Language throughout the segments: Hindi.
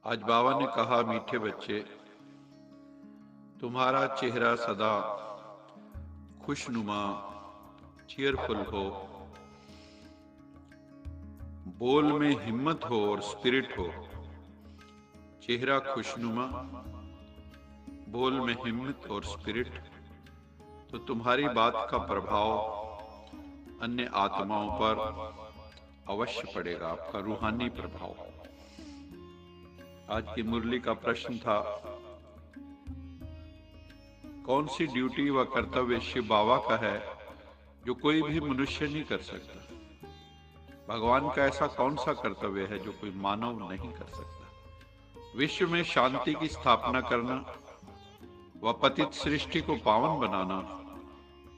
आज बाबा ने कहा, मीठे बच्चे, तुम्हारा चेहरा सदा खुशनुमा, चीयरफुल हो, बोल में हिम्मत हो और स्पिरिट हो। चेहरा खुशनुमा, बोल में हिम्मत और स्पिरिट, तो तुम्हारी बात का प्रभाव अन्य आत्माओं पर अवश्य पड़ेगा, आपका रूहानी प्रभाव। आज की मुरली का प्रश्न था, कौन सी ड्यूटी व कर्तव्य शिव बाबा का है जो कोई भी मनुष्य नहीं कर सकता। भगवान का ऐसा कौन सा कर्तव्य है जो कोई मानव नहीं कर सकता। विश्व में शांति की स्थापना करना व पतित सृष्टि को पावन बनाना,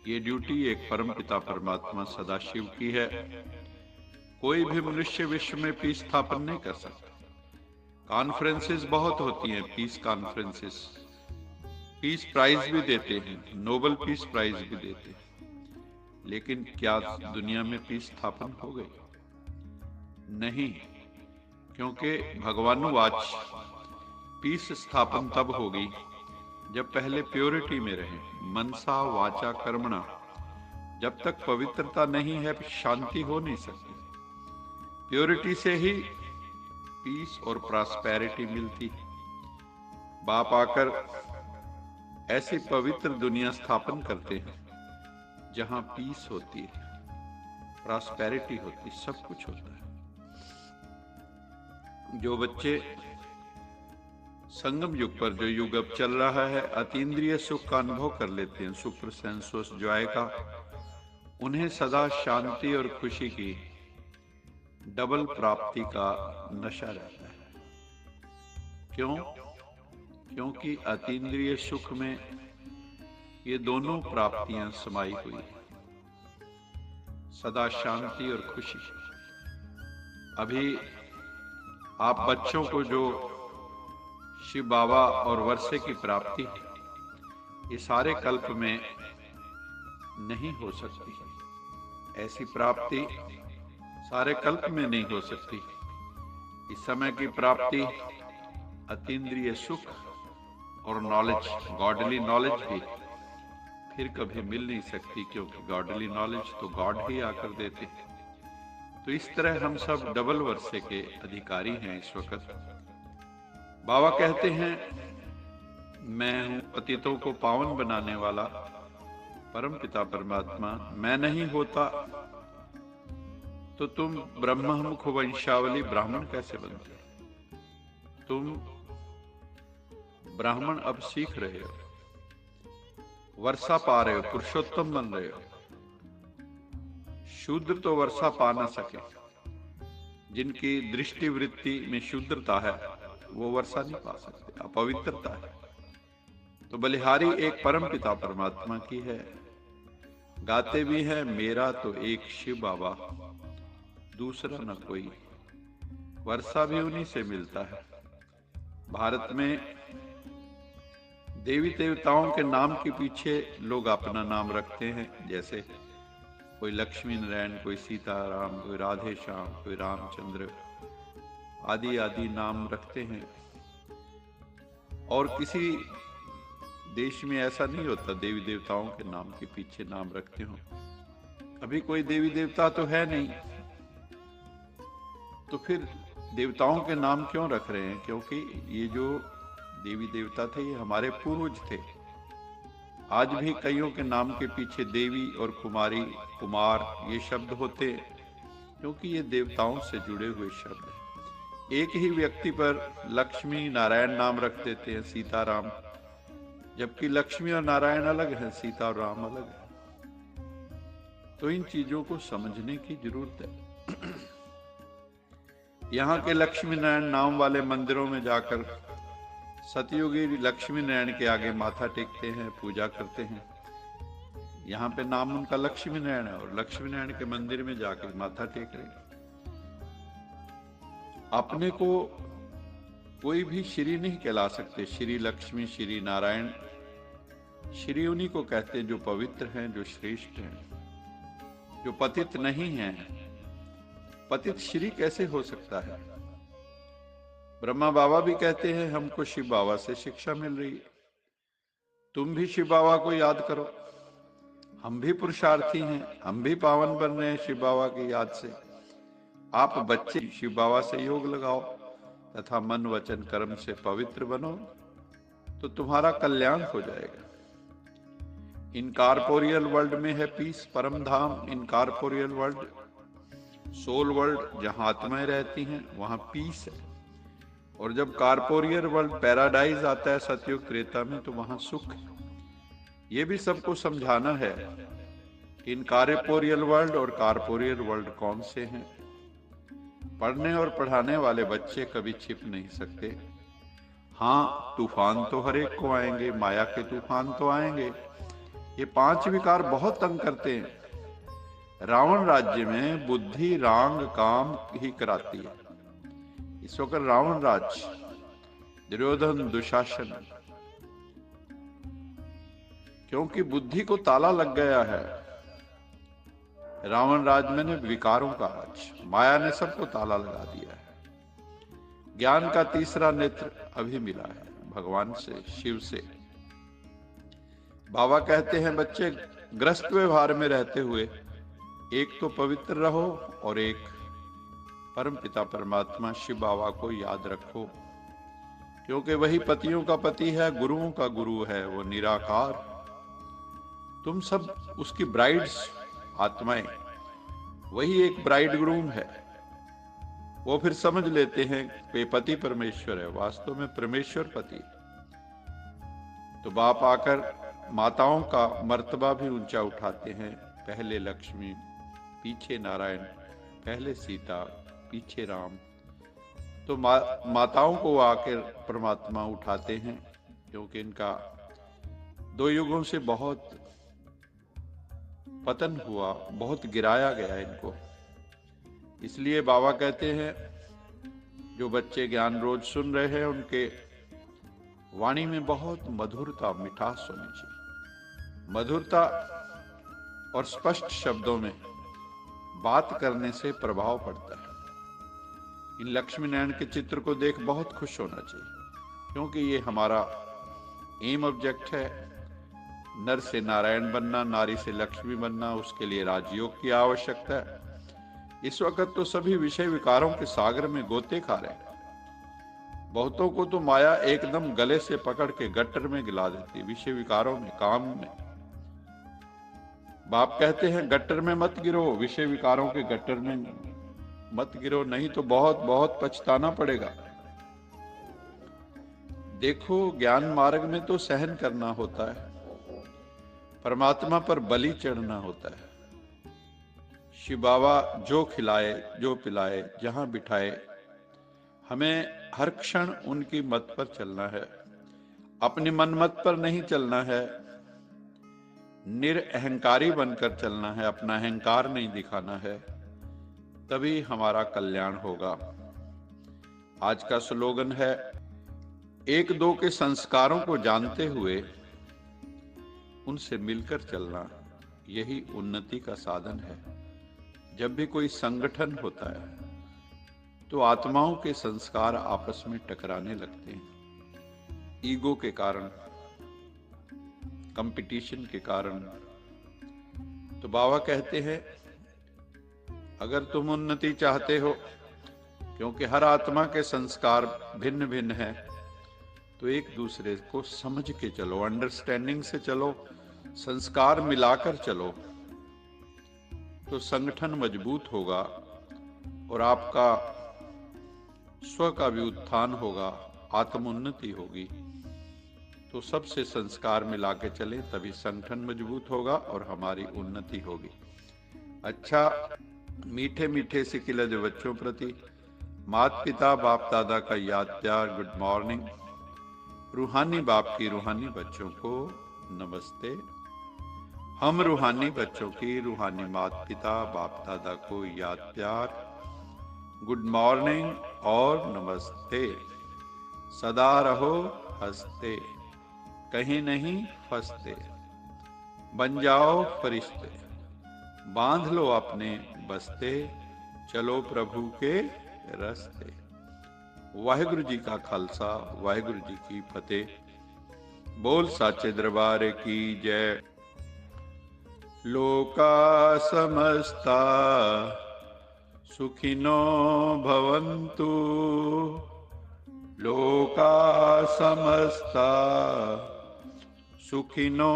ये ड्यूटी एक परमपिता परमात्मा सदाशिव की है। कोई भी मनुष्य विश्व में पीस स्थापन नहीं कर सकता। कॉन्फ्रेंसेस बहुत होती हैं, पीस कॉन्फ्रेंसेस, पीस प्राइज भी देते हैं, नोबेल पीस प्राइज भी देते हैं, लेकिन क्या दुनिया में पीस स्थापन हो गई? नहीं, क्योंकि भगवानुवाच पीस स्थापन तब होगी जब पहले प्योरिटी में रहे। मनसा वाचा कर्मणा, जब तक पवित्रता नहीं है शांति हो नहीं सकती। प्योरिटी से ही पीस और प्रॉस्पेरिटी मिलती। बाप आकर ऐसी पवित्र दुनिया स्थापन करते हैं जहां पीस होती है, प्रॉस्पेरिटी होती, सब कुछ होता है। जो बच्चे संगम युग पर, जो युग अब चल रहा है, अतीन्द्रिय सुख का अनुभव कर लेते हैं, सुपर सेंसुअस जॉय का, उन्हें सदा शांति और खुशी की डबल प्राप्ति का नशा रहता है। क्यों? क्योंकि अतीन्द्रिय सुख में ये दोनों प्राप्तियां समाई हुई हैं, सदा शांति और खुशी। अभी आप बच्चों को जो शिव बाबा और वर्षे की प्राप्ति है, ये सारे कल्प में नहीं हो सकती। ऐसी प्राप्ति सारे कल्प में नहीं हो सकती। इस समय की प्राप्ति अतीन्द्रिय सुख और नॉलेज, गॉडली नॉलेज भी फिर कभी मिल नहीं सकती, क्योंकि गॉडली नॉलेज तो गॉड ही आकर देते। तो इस तरह हम सब डबल वर्षे के अधिकारी हैं इस वक्त। बाबा कहते हैं, मैं हूं पतितों को पावन बनाने वाला परमपिता परमात्मा। मैं नहीं होता तो तुम ब्रह्ममुख वंशावली ब्राह्मण कैसे बनते? तुम ब्राह्मण अब सीख रहे हो, वर्षा पा रहे हो, पुरुषोत्तम बन रहे हो। शूद्र तो वर्षा पा ना सके, जिनकी दृष्टि वृत्ति में शूद्रता है वो वर्षा नहीं पा सकते, अपवित्रता है। तो बलिहारी एक परमपिता परमात्मा की है। गाते भी हैं, मेरा तो एक शिव बाबा, दूसरा न कोई। वर्षा भी उन्हीं से मिलता है। भारत में देवी देवताओं के नाम के पीछे लोग अपना नाम रखते हैं, जैसे कोई लक्ष्मी नारायण, कोई सीताराम, कोई राधे श्याम, कोई रामचंद्र आदि आदि नाम रखते हैं। और किसी देश में ऐसा नहीं होता देवी देवताओं के नाम के पीछे नाम रखते हो। अभी कोई देवी देवता तो है नहीं, तो फिर देवताओं के नाम क्यों रख रहे हैं? क्योंकि ये जो देवी देवता थे ये हमारे पूर्वज थे। आज भी कईयों के नाम के पीछे देवी और कुमारी, कुमार ये शब्द होते, क्योंकि ये देवताओं से जुड़े हुए शब्द हैं। एक ही व्यक्ति पर लक्ष्मी नारायण नाम रख देते हैं, सीताराम, जबकि लक्ष्मी और नारायण अलग हैं, सीता और राम अलग है। तो इन चीजों को समझने की जरूरत है। यहाँ के लक्ष्मी नारायण नाम वाले मंदिरों में जाकर सतयुगी लक्ष्मी नारायण के आगे माथा टेकते हैं, पूजा करते हैं। यहाँ पे नाम उनका लक्ष्मी नारायण है और लक्ष्मी नारायण के मंदिर में जाकर माथा टेक रहे हैं। अपने को कोई भी श्री नहीं कहला सकते। श्री लक्ष्मी, श्री नारायण, श्री उन्हीं को कहते हैं जो पवित्र हैं, जो श्रेष्ठ हैं, जो पतित नहीं हैं। पतित श्री कैसे हो सकता है? ब्रह्मा बाबा भी कहते हैं हमको शिव बाबा से शिक्षा मिल रही है, तुम भी शिव बाबा को याद करो। हम भी पुरुषार्थी हैं, हम भी पावन बन रहे हैं शिव बाबा की याद से। आप बच्चे शिव बाबा से योग लगाओ तथा मन वचन कर्म से पवित्र बनो, तो तुम्हारा कल्याण हो जाएगा। इनकॉर्पोरियल वर्ल्ड में है पीस, परम धाम। इनकॉर्पोरियल वर्ल्ड, सोल वर्ल्ड, जहां आत्माएं रहती हैं वहां पीस है। और जब कॉर्पोरियल वर्ल्ड पैराडाइज आता है सतयुग त्रेता में, तो वहां सुख है। ये भी सबको समझाना है कि इनकॉर्पोरियल वर्ल्ड और कॉर्पोरियल वर्ल्ड कौन से हैं। पढ़ने और पढ़ाने वाले बच्चे कभी छिप नहीं सकते। हाँ, तूफान तो हर एक को आएंगे, माया के तूफान तो आएंगे। ये 5 विकार बहुत तंग करते हैं। रावण राज्य में बुद्धि रांग काम ही कराती है। इस वक्त रावण राज्य, दुर्योधन, दुशासन, क्योंकि बुद्धि को ताला लग गया है। रावण राज में विकारों का राज, माया ने सबको ताला लगा दिया है। ज्ञान का तीसरा नेत्र अभी मिला है भगवान से, शिव से। बाबा कहते हैं बच्चे ग्रस्त व्यवहार में रहते हुए एक तो पवित्र रहो और एक परम पिता परमात्मा शिव बाबा को याद रखो, क्योंकि वही पतियों का पति है, गुरुओं का गुरु है, वो निराकार। तुम सब उसकी ब्राइड्स, आत्माएं। वही एक ब्राइड ग्रूम है। वो फिर समझ लेते हैं कि पति परमेश्वर है, वास्तव में परमेश्वर पति। तो बाप आकर माताओं का मर्तबा भी ऊंचा उठाते हैं। पहले लक्ष्मी, पीछे नारायण, पहले सीता, पीछे राम। तो माताओं को आकर परमात्मा उठाते हैं, क्योंकि इनका 2 युगों से बहुत पतन हुआ, बहुत गिराया गया इनको। इसलिए बाबा कहते हैं जो बच्चे ज्ञान रोज सुन रहे हैं उनके वाणी में बहुत मधुरता, मिठास होनी चाहिए। मधुरता और स्पष्ट शब्दों में बात करने से प्रभाव पड़ता है। इन लक्ष्मी नारायण के चित्र को देख बहुत खुश होना चाहिए, क्योंकि ये हमारा एम ऑब्जेक्ट है। नर से नारायण बनना, नारी से लक्ष्मी बनना, उसके लिए राजयोग की आवश्यकता है। इस वक्त तो सभी विषय विकारों के सागर में गोते खा रहे हैं। बहुतों को तो माया एकदम गले से पकड़ के गट्टर में गिला देती, विषय विकारों में, काम में। बाप कहते हैं गट्टर में मत गिरो, विषय विकारों के गट्टर में मत गिरो, नहीं तो बहुत बहुत पछताना पड़ेगा। देखो, ज्ञान मार्ग में तो सहन करना होता है, परमात्मा पर बलि चढ़ना होता है। शिव बाबा जो खिलाए, जो पिलाए, जहां बिठाए, हमें हर क्षण उनकी मत पर चलना है। अपनी मनमत पर नहीं चलना है, निरअहंकारी बनकर चलना है, अपना अहंकार नहीं दिखाना है, तभी हमारा कल्याण होगा। आज का स्लोगन है, 1-2 के संस्कारों को जानते हुए उनसे मिलकर चलना, यही उन्नति का साधन है। जब भी कोई संगठन होता है तो आत्माओं के संस्कार आपस में टकराने लगते हैं, ईगो के कारण, कंपटीशन के कारण। तो बाबा कहते हैं अगर तुम उन्नति चाहते हो, क्योंकि हर आत्मा के संस्कार भिन्न भिन्न हैं, तो एक दूसरे को समझ के चलो, अंडरस्टैंडिंग से चलो, संस्कार मिलाकर चलो, तो संगठन मजबूत होगा और आपका स्व का भी उत्थान होगा, आत्मोन्नति होगी। तो सबसे संस्कार मिला के चले, तभी संगठन मजबूत होगा और हमारी उन्नति होगी। अच्छा, मीठे मीठे सिकिलज बच्चों प्रति माता पिता बाप दादा का याद प्यार, गुड मॉर्निंग। रूहानी बाप की रूहानी बच्चों को नमस्ते। हम रूहानी बच्चों की रूहानी माता पिता बाप दादा को याद प्यार, गुड मॉर्निंग और नमस्ते। सदा रहो हंसते, कहीं नहीं फंसते, बन जाओ फरिश्ते, बांध लो अपने बस्ते, चलो प्रभु के रस्ते। वाहिगुरु जी का खालसा, वाहिगुरु जी की फतेह। बोल साचे दरबार की जय। लोका समस्ता सुखिनो भवन्तु, लोका समस्ता सुखिनो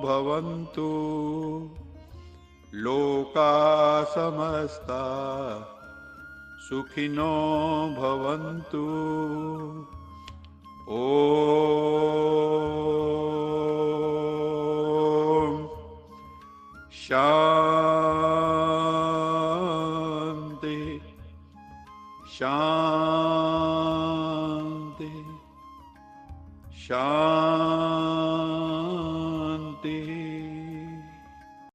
भवन्तु, लोका समस्ता सुखिनो भवन्तु। ओम शांति शांति।